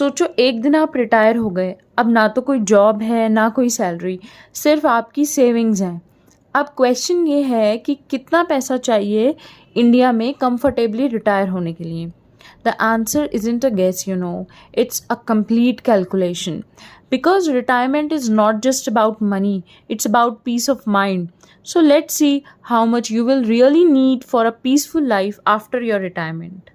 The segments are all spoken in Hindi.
सोचो एक दिन आप रिटायर हो गए, अब ना तो कोई जॉब है ना कोई सैलरी, सिर्फ आपकी सेविंग्स हैं। अब क्वेश्चन ये है कि कितना पैसा चाहिए इंडिया में कंफर्टेबली रिटायर होने के लिए। The answer isn't a guess, it's a complete calculation, because retirement is not just about money, it's about peace of mind. So let's see how much you will really need for a peaceful life after your retirement.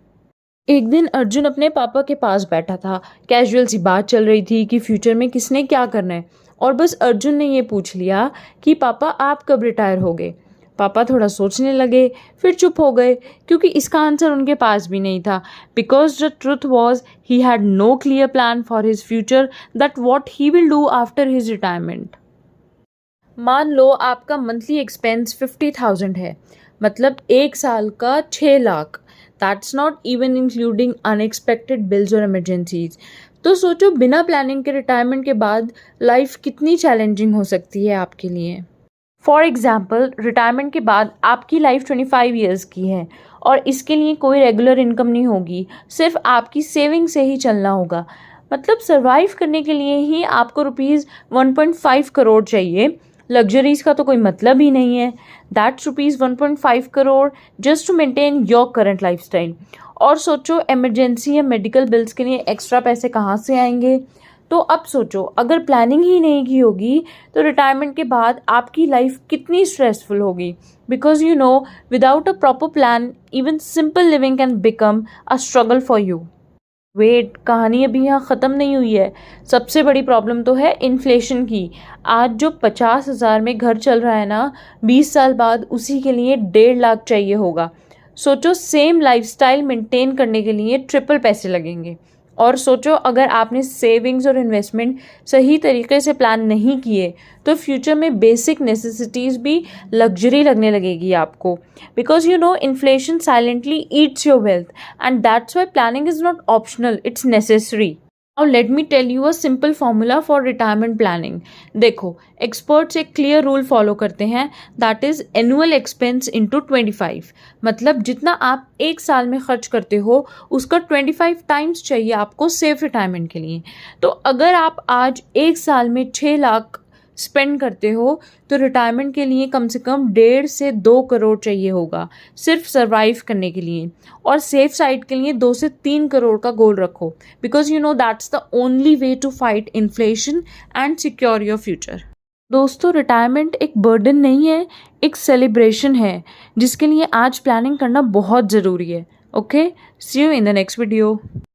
एक दिन अर्जुन अपने पापा के पास बैठा था। कैजुअल सी बात चल रही थी कि फ्यूचर में किसने क्या करना है, और बस अर्जुन ने ये पूछ लिया कि पापा आप कब रिटायर होगे। पापा थोड़ा सोचने लगे, फिर चुप हो गए, क्योंकि इसका आंसर उनके पास भी नहीं था। Because the truth was he had no clear plan for his future, that what he will do after his retirement. मान लो आपका मंथली एक्सपेंस 50,000 है, मतलब एक साल का 6 lakh. That's not even including unexpected bills और इमरजेंसीज। तो सोचो बिना प्लानिंग के रिटायरमेंट के बाद लाइफ कितनी चैलेंजिंग हो सकती है आपके लिए। फॉर एग्जाम्पल, रिटायरमेंट के बाद आपकी लाइफ 25 ईयर्स की है और इसके लिए कोई रेगुलर इनकम नहीं होगी, सिर्फ आपकी सेविंग से ही चलना होगा। मतलब सर्वाइव करने के लिए ही आपको ₹1.5 करोड़ चाहिए। लग्जरीज का तो कोई मतलब ही नहीं है। That's ₹1.5 crore just to maintain your current lifestyle. और सोचो इमरजेंसी या मेडिकल बिल्स के लिए एक्स्ट्रा पैसे कहाँ से आएंगे। तो अब सोचो अगर प्लानिंग ही नहीं की होगी तो रिटायरमेंट के बाद आपकी लाइफ कितनी स्ट्रेसफुल होगी। Because without a proper plan even simple living can become a struggle for you. Wait, कहानी अभी यहाँ ख़त्म नहीं हुई है। सबसे बड़ी प्रॉब्लम तो है इन्फ्लेशन की। आज जो 50,000 में घर चल रहा है ना, 20 साल बाद उसी के लिए 1.5 लाख चाहिए होगा। सोचो सेम लाइफस्टाइल मेंटेन करने के लिए ट्रिपल पैसे लगेंगे। और सोचो अगर आपने सेविंग्स और इन्वेस्टमेंट सही तरीके से प्लान नहीं किए तो फ्यूचर में बेसिक नेसेसिटीज़ भी लग्जरी लगने लगेगी आपको। Because inflation silently Yeats your wealth and that's why planning is not optional, it's necessary. Now let me tell you a simple formula for retirement planning. देखो, एक्सपर्ट्स एक क्लियर रूल फॉलो करते हैं, that is annual expense into 25। मतलब जितना आप एक साल में खर्च करते हो उसका 25 टाइम्स चाहिए आपको सेफ रिटायरमेंट के लिए। तो अगर आप आज एक साल में 6 लाख स्पेंड करते हो तो रिटायरमेंट के लिए कम से कम 1.5 से 2 करोड़ चाहिए होगा सिर्फ सरवाइव करने के लिए। और सेफ साइड के लिए 2 से 3 करोड़ का गोल रखो, because that's the only way to fight inflation and secure your future. दोस्तों, रिटायरमेंट एक बर्डन नहीं है, एक सेलिब्रेशन है जिसके लिए आज प्लानिंग करना बहुत ज़रूरी है। Okay, see you in the next video.